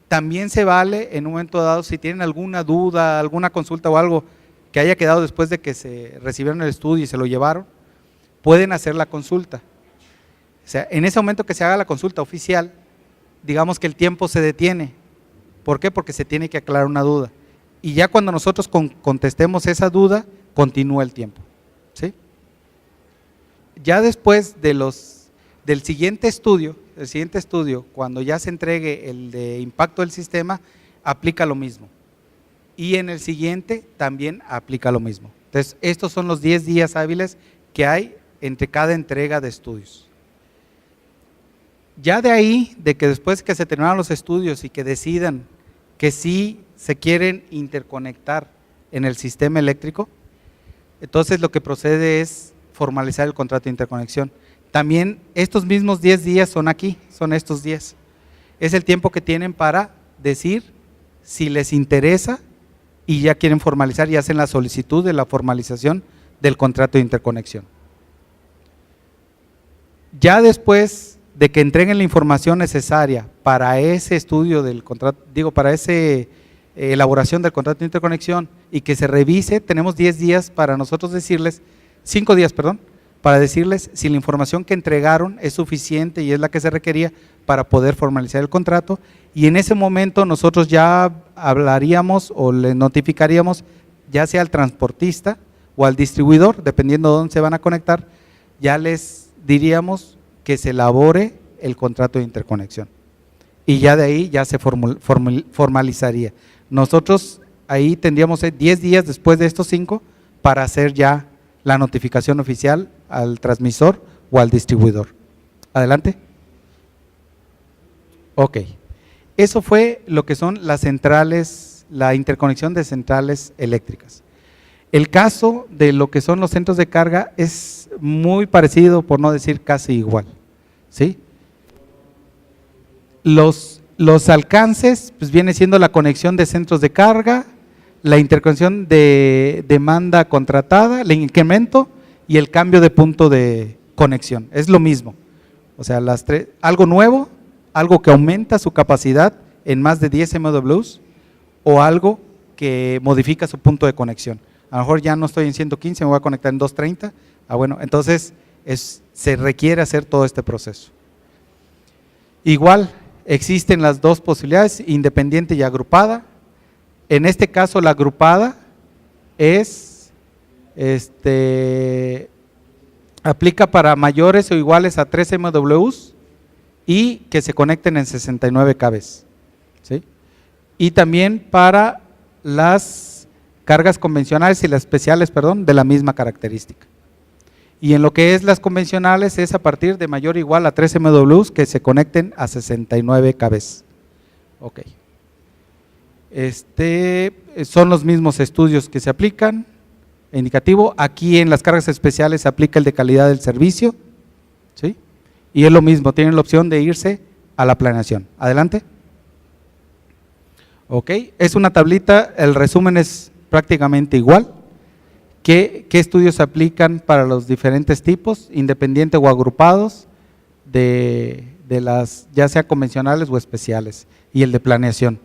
también se vale en un momento dado, si tienen alguna duda, alguna consulta o algo que haya quedado después de que se recibieron el estudio y se lo llevaron, pueden hacer la consulta. O sea, en ese momento que se haga la consulta oficial, digamos que el tiempo se detiene. ¿Por qué? Porque se tiene que aclarar una duda. Y ya cuando nosotros contestemos esa duda, continúa el tiempo, ¿sí? Ya después del siguiente estudio, cuando ya se entregue el de impacto del sistema, aplica lo mismo. Y en el siguiente también aplica lo mismo. Entonces, estos son los 10 días hábiles que hay entre cada entrega de estudios. Ya de ahí, de que después que se terminaron los estudios y que decidan que sí se quieren interconectar en el sistema eléctrico, entonces lo que procede es formalizar el contrato de interconexión. También estos mismos 10 días son aquí, son estos 10. Es el tiempo que tienen para decir si les interesa y ya quieren formalizar y hacen la solicitud de la formalización del contrato de interconexión. Ya después de que entreguen la información necesaria para ese estudio del contrato, para esa elaboración del contrato de interconexión y que se revise, tenemos 10 días para nosotros decirles, 5 días, perdón, para decirles si la información que entregaron es suficiente y es la que se requería para poder formalizar el contrato, y en ese momento nosotros ya hablaríamos o le notificaríamos ya sea al transportista o al distribuidor, dependiendo de dónde se van a conectar, ya les diríamos que se elabore el contrato de interconexión y ya de ahí ya se formalizaría. Nosotros ahí tendríamos 10 días después de estos 5 para hacer ya la notificación oficial al transmisor o al distribuidor. Adelante. Ok, eso fue lo que son las centrales, la interconexión de centrales eléctricas. El caso de lo que son los centros de carga es muy parecido, por no decir casi igual, ¿sí? Los alcances, pues viene siendo la conexión de centros de carga, la interconexión de demanda contratada, el incremento y el cambio de punto de conexión, es lo mismo. O sea, algo nuevo, algo que aumenta su capacidad en más de 10 MW o algo que modifica su punto de conexión. A lo mejor ya no estoy en 115, me voy a conectar en 230, bueno, entonces se requiere hacer todo este proceso. Igual, existen las dos posibilidades, independiente y agrupada. En este caso la agrupada aplica para mayores o iguales a 3 MW y que se conecten en 69 kV, ¿sí? Y también para las cargas convencionales y las especiales, perdón, de la misma característica. Y en lo que es las convencionales es a partir de mayor o igual a 3 MW que se conecten a 69 kV. Ok. Son los mismos estudios que se aplican, indicativo. Aquí en las cargas especiales se aplica el de calidad del servicio, ¿sí? Y es lo mismo, tienen la opción de irse a la planeación. Adelante. Ok, es una tablita, el resumen es prácticamente igual. ¿Qué estudios se aplican para los diferentes tipos, independiente o agrupados, de las ya sea convencionales o especiales? Y el de planeación.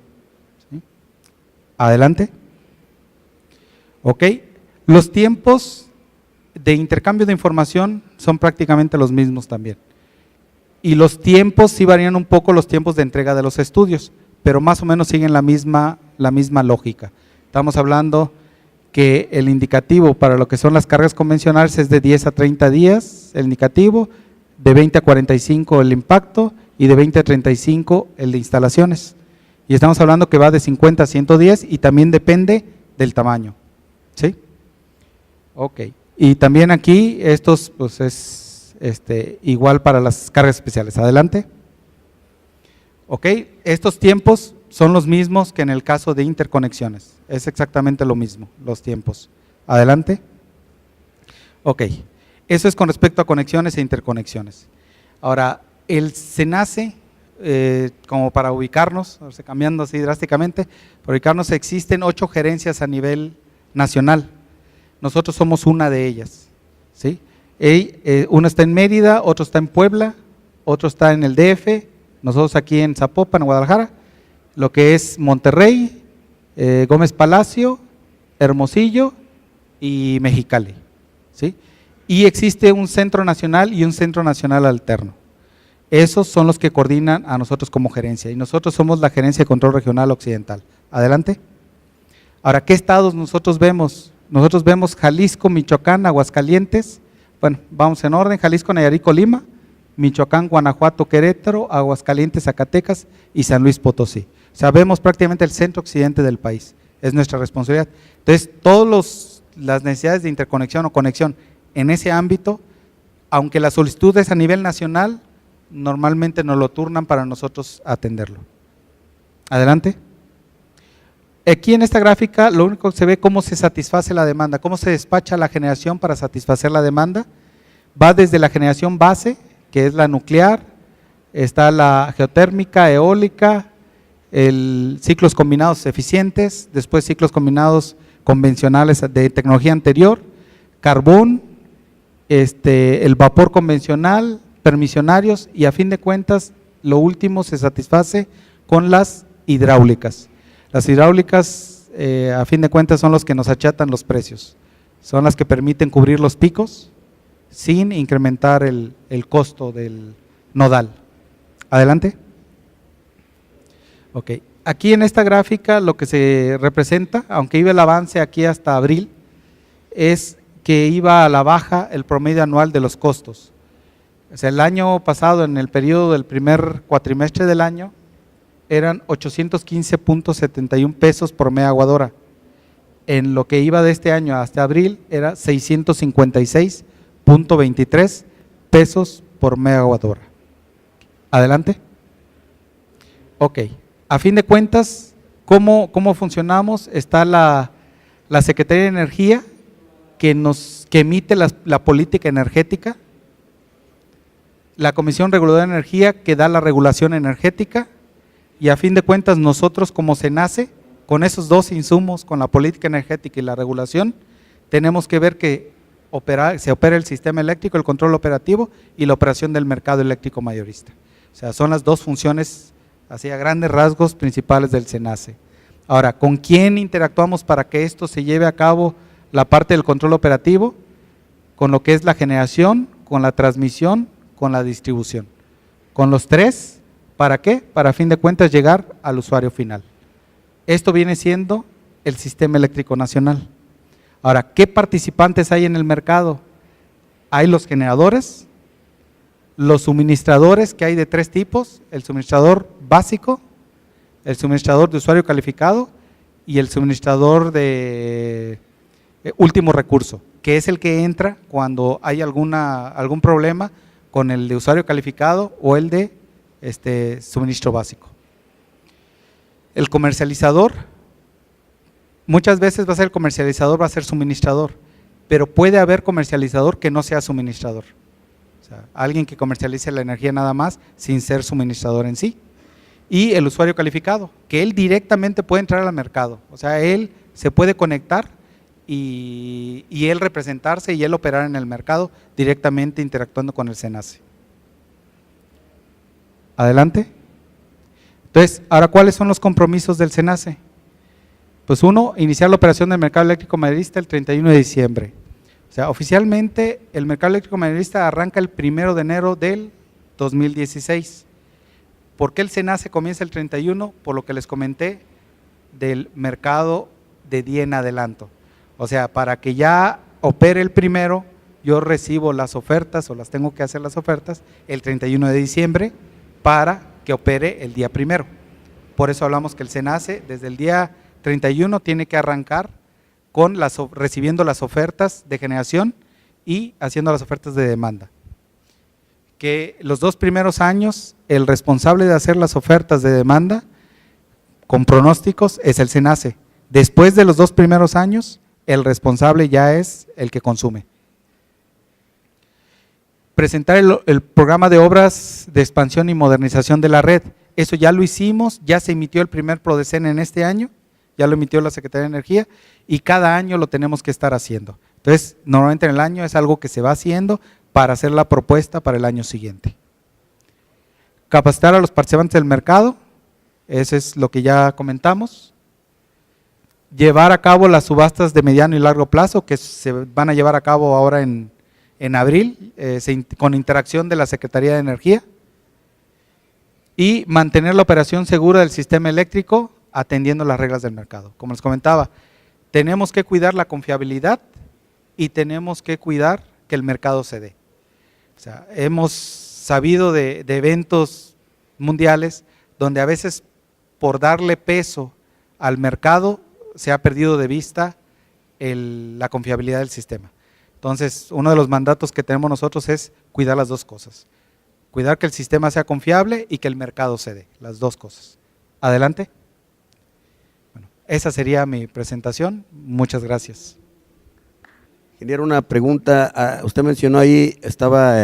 ¿Sí? Adelante. Ok, los tiempos de intercambio de información son prácticamente los mismos también. Y los tiempos sí varían un poco, los tiempos de entrega de los estudios, pero más o menos siguen la misma lógica. Estamos hablando que el indicativo para lo que son las cargas convencionales es de 10 a 30 días, el indicativo, de 20 a 45 el impacto y de 20 a 35 el de instalaciones. Y estamos hablando que va de 50 a 110 y también depende del tamaño. ¿Sí? Ok. Y también aquí estos pues es igual para las cargas especiales. Adelante. Ok, estos tiempos son los mismos que en el caso de interconexiones. Es exactamente lo mismo, los tiempos. Adelante. Ok, eso es con respecto a conexiones e interconexiones. Ahora, el SENACE, como para ubicarnos, cambiando así drásticamente, para ubicarnos existen 8 gerencias a nivel nacional. Nosotros somos una de ellas. ¿Sí? Uno está en Mérida, otro está en Puebla, otro está en el DF, nosotros aquí en Zapopan, en Guadalajara, lo que es Monterrey, Gómez Palacio, Hermosillo y Mexicali. ¿Sí? Y existe un centro nacional y un centro nacional alterno. Esos son los que coordinan a nosotros como gerencia y nosotros somos la Gerencia de Control Regional Occidental. Adelante. Ahora, ¿qué estados nosotros vemos? Nosotros vemos Jalisco, Michoacán, Aguascalientes, bueno, vamos en orden, Jalisco, Nayarit, Colima, Michoacán, Guanajuato, Querétaro, Aguascalientes, Zacatecas y San Luis Potosí. O sea, vemos prácticamente el centro occidente del país, es nuestra responsabilidad. Entonces, todas las necesidades de interconexión o conexión en ese ámbito, aunque la solicitud es a nivel nacional, normalmente nos lo turnan para nosotros atenderlo. Adelante. Aquí en esta gráfica lo único que se ve cómo se satisface la demanda, cómo se despacha la generación para satisfacer la demanda. Va desde la generación base, que es la nuclear, está la geotérmica, eólica, ciclos combinados eficientes, después ciclos combinados convencionales de tecnología anterior, carbón, el vapor convencional, permisionarios y a fin de cuentas lo último se satisface con las hidráulicas. Las hidráulicas a fin de cuentas son los que nos achatan los precios, son las que permiten cubrir los picos sin incrementar el costo del nodal. Adelante. Ok, aquí en esta gráfica lo que se representa, aunque iba el avance aquí hasta abril, es que iba a la baja el promedio anual de los costos. O sea, el año pasado, en el periodo del primer cuatrimestre del año, eran 815.71 pesos por megawatt hora. En lo que iba de este año hasta abril era 656.23 pesos por megawatt hora. Adelante. Ok, a fin de cuentas, ¿cómo funcionamos? Está la Secretaría de Energía que emite la política energética, la Comisión Reguladora de Energía que da la regulación energética y a fin de cuentas nosotros como SENACE, con esos dos insumos, con la política energética y la regulación, tenemos que ver que se opera el sistema eléctrico, el control operativo y la operación del mercado eléctrico mayorista. O sea, son las dos funciones, así a grandes rasgos, principales del SENACE. Ahora, ¿con quién interactuamos para que esto se lleve a cabo la parte del control operativo? Con lo que es la generación, con la transmisión, con la distribución. Con los tres, ¿para qué? Para a fin de cuentas llegar al usuario final. Esto viene siendo el sistema eléctrico nacional. Ahora, ¿qué participantes hay en el mercado? Hay los generadores, los suministradores, que hay de 3 tipos, el suministrador básico, el suministrador de usuario calificado y el suministrador de último recurso, que es el que entra cuando hay algún problema con el de usuario calificado o el de suministro básico. El comercializador, muchas veces va a ser el comercializador, va a ser suministrador, pero puede haber comercializador que no sea suministrador. O sea, alguien que comercialice la energía nada más sin ser suministrador en sí. Y el usuario calificado, que él directamente puede entrar al mercado, o sea, él se puede conectar y él representarse y él operar en el mercado directamente interactuando con el SENACE. Adelante. Entonces, ahora, ¿cuáles son los compromisos del SENACE? Pues uno, iniciar la operación del mercado eléctrico maderista el 31 de diciembre. O sea, oficialmente el mercado eléctrico maderista arranca el 1 de enero del 2016. ¿Por qué el SENACE comienza el 31? Por lo que les comenté del mercado de día en adelanto. O sea, para que ya opere el 1, yo recibo las ofertas o las tengo que hacer las ofertas el 31 de diciembre para que opere el día 1. Por eso hablamos que el SENACE desde el día 31 tiene que arrancar con recibiendo las ofertas de generación y haciendo las ofertas de demanda. Que los 2 primeros años el responsable de hacer las ofertas de demanda con pronósticos es el SENACE. Después de los 2 primeros años, el responsable ya es el que consume. Presentar el programa de obras de expansión y modernización de la red. Eso ya lo hicimos, ya se emitió el primer PRODECEN en este año, ya lo emitió la Secretaría de Energía y cada año lo tenemos que estar haciendo. Entonces, normalmente en el año es algo que se va haciendo para hacer la propuesta para el año siguiente. Capacitar a los participantes del mercado, eso es lo que ya comentamos. Llevar a cabo las subastas de mediano y largo plazo que se van a llevar a cabo ahora en abril, con interacción de la Secretaría de Energía. Y mantener la operación segura del sistema eléctrico atendiendo las reglas del mercado. Como les comentaba, tenemos que cuidar la confiabilidad y tenemos que cuidar que el mercado se dé. O sea, hemos sabido de eventos mundiales donde a veces por darle peso al mercado se ha perdido de vista la confiabilidad del sistema. Entonces, uno de los mandatos que tenemos nosotros es cuidar las dos cosas. Cuidar que el sistema sea confiable y que el mercado se dé, las dos cosas. Adelante. Bueno, esa sería mi presentación. Muchas gracias. Ingeniero, una pregunta. Usted mencionó ahí, estaba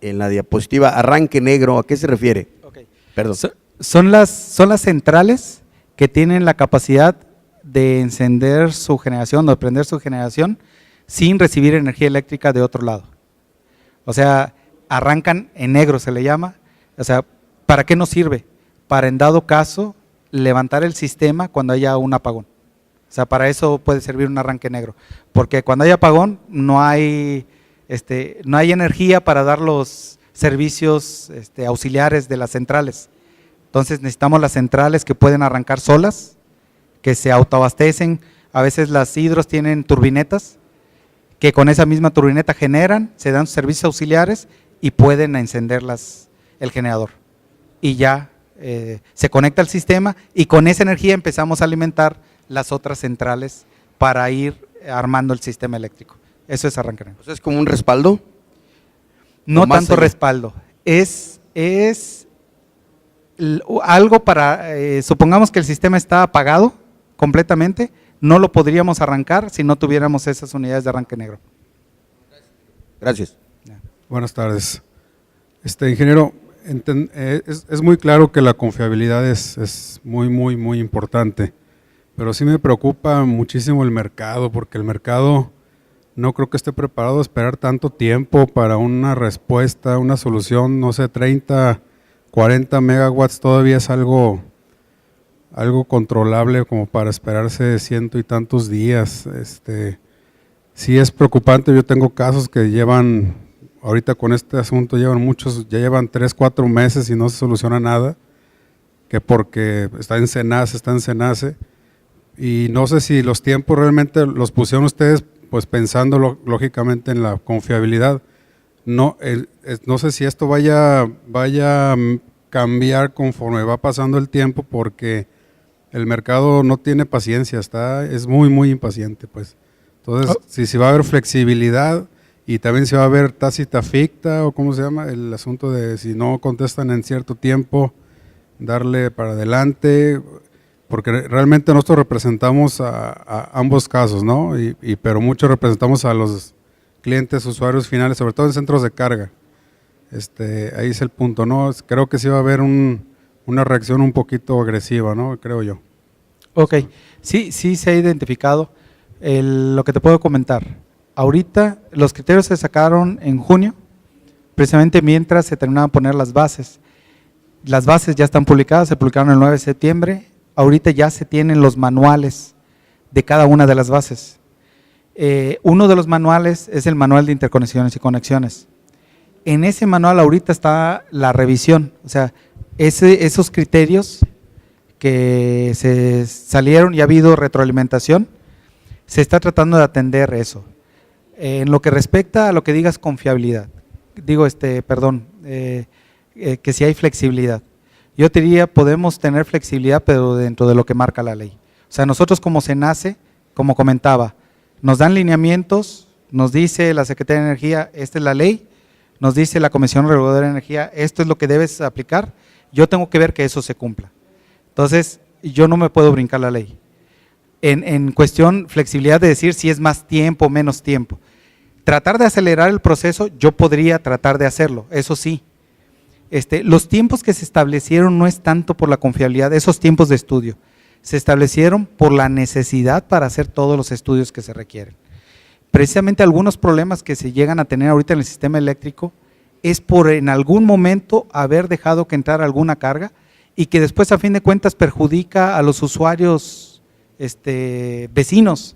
en la diapositiva, arranque negro. ¿A qué se refiere? Okay. Perdón. Son las centrales que tienen la capacidad de encender su generación o de prender su generación sin recibir energía eléctrica de otro lado. O sea, arrancan en negro, se le llama. O sea, ¿para qué nos sirve? Para, en dado caso, levantar el sistema cuando haya un apagón. O sea, para eso puede servir un arranque negro, porque cuando hay apagón no hay energía para dar los servicios auxiliares de las centrales. Entonces necesitamos las centrales que pueden arrancar solas, que se autoabastecen. A veces las hidros tienen turbinetas, que con esa misma turbineta generan, se dan servicios auxiliares y pueden encender el generador. Y ya se conecta al sistema y con esa energía empezamos a alimentar las otras centrales para ir armando el sistema eléctrico. Eso es arranque negro. ¿Es como un respaldo? No tanto respaldo, es algo para, supongamos que el sistema está apagado completamente, no lo podríamos arrancar si no tuviéramos esas unidades de arranque negro. Gracias. Buenas tardes. Ingeniero, es muy claro que la confiabilidad es muy importante, pero sí me preocupa muchísimo el mercado, porque el mercado no creo que esté preparado a esperar tanto tiempo para una respuesta, una solución. No sé, 30, 40 megawatts todavía es algo controlable como para esperarse ciento y tantos días. Sí es preocupante. Yo tengo casos que llevan, ahorita con este asunto llevan muchos, ya llevan 3, 4 meses y no se soluciona nada, que porque está en SENACE, y no sé si los tiempos realmente los pusieron ustedes pues pensando lógicamente en la confiabilidad. No sé si esto vaya a cambiar conforme va pasando el tiempo, porque el mercado no tiene paciencia, es muy impaciente, pues. Entonces, si va a haber flexibilidad y también si va a haber tácita ficta, o cómo se llama, el asunto de si no contestan en cierto tiempo, darle para adelante, porque realmente nosotros representamos a ambos casos, ¿no? Pero muchos representamos a los clientes, usuarios finales, sobre todo en centros de carga. Ahí es el punto, ¿no? Creo que sí va a haber una reacción un poquito agresiva, ¿no? Creo yo. Ok, sí se ha identificado. Lo que te puedo comentar, ahorita los criterios se sacaron en junio, precisamente mientras se terminaban de poner las bases. Las bases ya están publicadas, se publicaron el 9 de septiembre, ahorita ya se tienen los manuales de cada una de las bases. Uno de los manuales es el manual de interconexiones y conexiones. En ese manual ahorita está la revisión, o sea, esos criterios que se salieron y ha habido retroalimentación, se está tratando de atender eso. En lo que respecta a lo que digas confiabilidad, que si hay flexibilidad. Yo te diría, podemos tener flexibilidad, pero dentro de lo que marca la ley. O sea, nosotros como SENACE, como comentaba, nos dan lineamientos, nos dice la Secretaría de Energía, esta es la ley, nos dice la Comisión Reguladora de Energía, esto es lo que debes aplicar, yo tengo que ver que eso se cumpla. Entonces, yo no me puedo brincar la ley. En cuestión flexibilidad de decir si es más tiempo o menos tiempo. Tratar de acelerar el proceso, yo podría tratar de hacerlo, eso sí. Los tiempos que se establecieron no es tanto por la confiabilidad, esos tiempos de estudio, se establecieron por la necesidad para hacer todos los estudios que se requieren. Precisamente algunos problemas que se llegan a tener ahorita en el sistema eléctrico es por en algún momento haber dejado que entrara alguna carga y que después a fin de cuentas perjudica a los usuarios vecinos.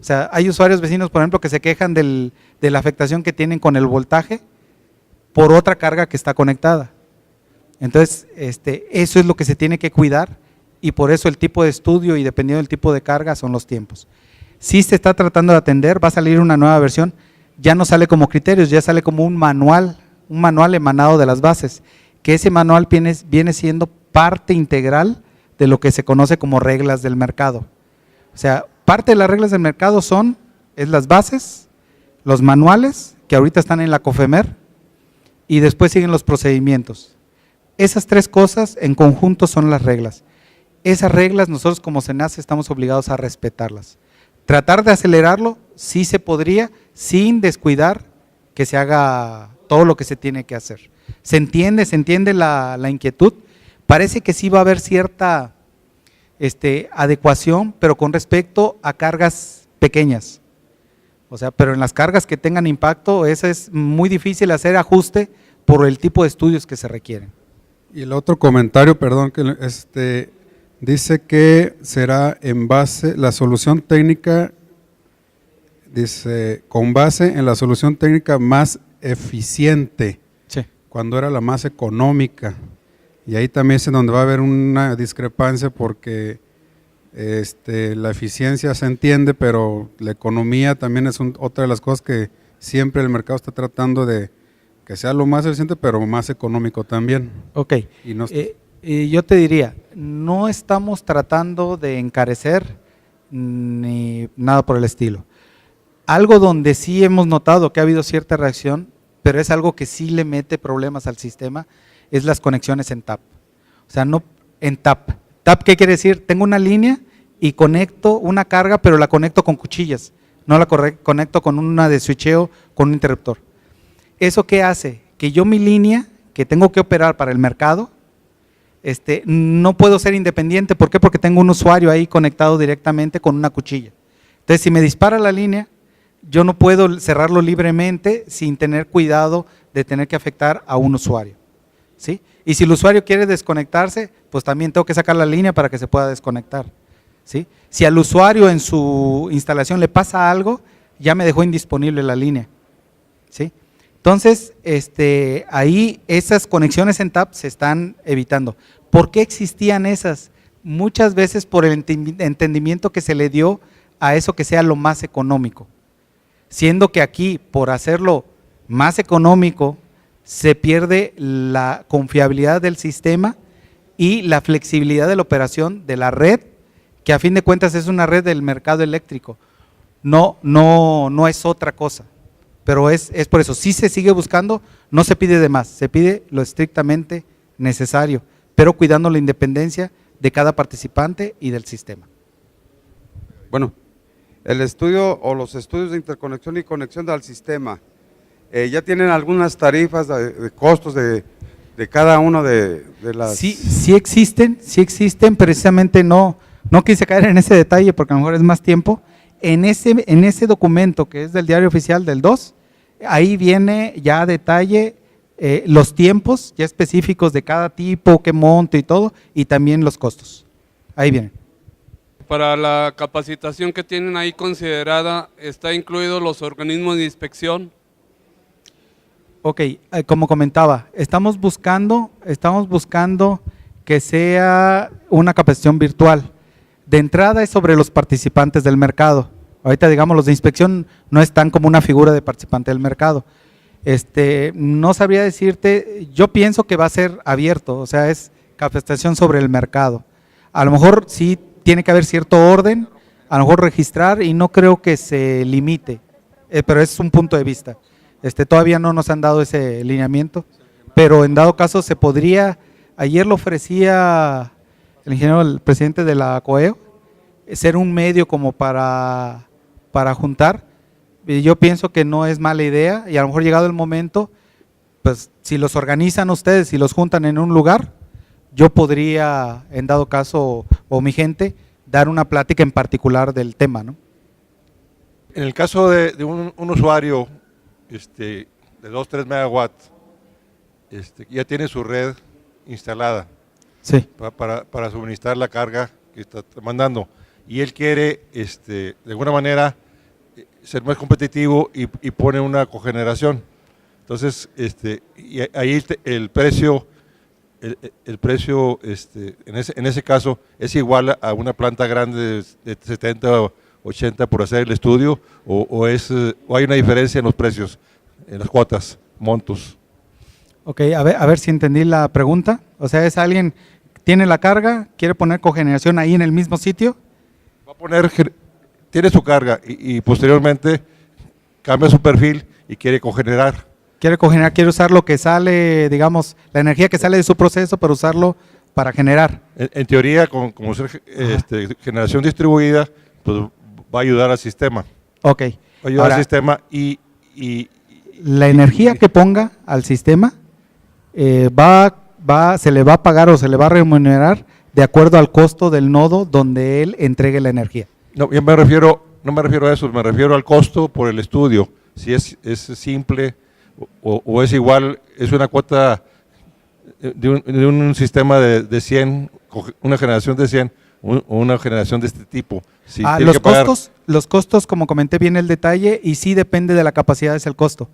O sea, hay usuarios vecinos, por ejemplo, que se quejan de la afectación que tienen con el voltaje por otra carga que está conectada. Entonces, eso es lo que se tiene que cuidar y por eso el tipo de estudio y dependiendo del tipo de carga son los tiempos. Sí se está tratando de atender, va a salir una nueva versión, ya no sale como criterios, ya sale como un manual emanado de las bases, que ese manual viene siendo parte integral de lo que se conoce como reglas del mercado. O sea, parte de las reglas del mercado es las bases, los manuales, que ahorita están en la COFEMER, y después siguen los procedimientos. Esas tres cosas en conjunto son las reglas. Esas reglas nosotros como SENACE estamos obligados a respetarlas. Tratar de acelerarlo sí se podría, sin descuidar que se haga todo lo que se tiene que hacer. Se entiende la inquietud, parece que sí va a haber cierta adecuación, pero con respecto a cargas pequeñas. O sea, pero en las cargas que tengan impacto, eso es muy difícil hacer ajuste por el tipo de estudios que se requieren. Y el otro comentario, perdón, que dice que será en base, la solución técnica, dice, con base en la solución técnica más eficiente, Sí. cuando era la más económica. Y ahí también es en donde va a haber una discrepancia porque la eficiencia se entiende, pero la economía también es otra de las cosas que siempre el mercado está tratando de que sea lo más eficiente, pero más económico también. Ok, Y no, yo te diría, no estamos tratando de encarecer ni nada por el estilo. Algo donde sí hemos notado que ha habido cierta reacción, pero es algo que sí le mete problemas al sistema, es las conexiones en TAP. O sea, no en TAP. TAP, ¿qué quiere decir? Tengo una línea y conecto una carga, pero la conecto con cuchillas, no la conecto con una de switcheo, con un interruptor. ¿Eso qué hace? Que yo mi línea, que tengo que operar para el mercado, no puedo ser independiente. ¿Por qué? Porque tengo un usuario ahí conectado directamente con una cuchilla. Entonces, si me dispara la línea, yo no puedo cerrarlo libremente sin tener cuidado de tener que afectar a un usuario, ¿sí? Y si el usuario quiere desconectarse, pues también tengo que sacar la línea para que se pueda desconectar, ¿sí? Si al usuario en su instalación le pasa algo, ya me dejó indisponible la línea, ¿sí? Entonces, ahí esas conexiones en TAP se están evitando. ¿Por qué existían esas? Muchas veces por el entendimiento que se le dio a eso que sea lo más económico. Siendo que aquí, por hacerlo más económico, se pierde la confiabilidad del sistema y la flexibilidad de la operación de la red, que a fin de cuentas es una red del mercado eléctrico. No es otra cosa. Pero es por eso, si se sigue buscando, no se pide de más, se pide lo estrictamente necesario, pero cuidando la independencia de cada participante y del sistema. Bueno, el estudio o los estudios de interconexión y conexión al sistema, ¿ya tienen algunas tarifas de costos de cada uno de las...? Sí existen, precisamente no quise caer en ese detalle porque a lo mejor es más tiempo. en ese documento que es del diario oficial del 2, ahí viene ya a detalle los tiempos ya específicos de cada tipo, qué monto y todo, y también los costos. Ahí vienen. Para la capacitación que tienen ahí considerada, ¿está incluidos los organismos de inspección? Ok, como comentaba, estamos buscando que sea una capacitación virtual. De entrada es sobre los participantes del mercado. Ahorita, digamos, los de inspección no están como una figura de participante del mercado. No sabría decirte, yo pienso que va a ser abierto, o sea, es capacitación sobre el mercado. A lo mejor sí tiene que haber cierto orden, a lo mejor registrar, y no creo que se limite, pero es un punto de vista. Todavía no nos han dado ese lineamiento, pero en dado caso se podría, ayer lo ofrecía el ingeniero, el presidente de la COEO, ser un medio como para juntar. Y yo pienso que no es mala idea, y a lo mejor llegado el momento, pues si los organizan ustedes y los juntan en un lugar, yo podría, en dado caso, o mi gente, dar una plática en particular del tema, ¿no? En el caso de un usuario de 2-3 megawatts, ya tiene su red instalada, Sí. para suministrar la carga que está mandando, y él quiere de alguna manera ser más competitivo y pone una cogeneración. Entonces, y ahí el precio en ese caso es igual a una planta grande de 70 o 80 por hacer el estudio, o hay una diferencia en los precios, en las cuotas, montos. Ok, a ver si entendí la pregunta. O sea, es alguien que tiene la carga, quiere poner cogeneración ahí en el mismo sitio. Va a poner, tiene su carga y posteriormente cambia su perfil y quiere cogenerar. Quiere cogenerar, quiere usar lo que sale, digamos, la energía que sale de su proceso para usarlo para generar. En teoría, como ser generación distribuida, pues va a ayudar al sistema. Ok. Va a ayudar Ahora, al sistema la energía que ponga al sistema se le va a pagar o se le va a remunerar de acuerdo al costo del nodo donde él entregue la energía. No, no me refiero a eso, me refiero al costo por el estudio. Si es simple o es igual, es una cuota de un sistema de 100, una generación de 100 o una generación de este tipo. Si tiene que pagar, los costos, como comenté bien el detalle, y sí depende de la capacidad, es el costo.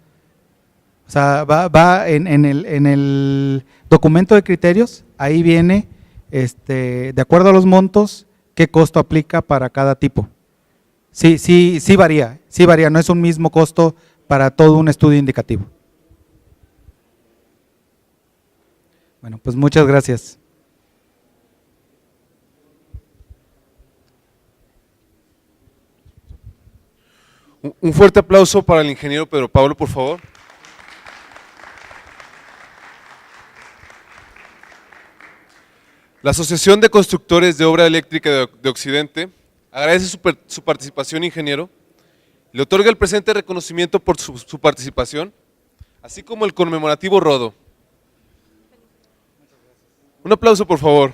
O sea, va en el documento de criterios, ahí viene, de acuerdo a los montos, qué costo aplica para cada tipo. Sí varía, no es un mismo costo para todo un estudio indicativo. Bueno, pues muchas gracias. Un fuerte aplauso para el ingeniero Pedro Pablo, por favor. La Asociación de Constructores de Obra Eléctrica de Occidente agradece su participación, ingeniero. Le otorga el presente reconocimiento por su participación, así como el conmemorativo Rodo. Un aplauso, por favor.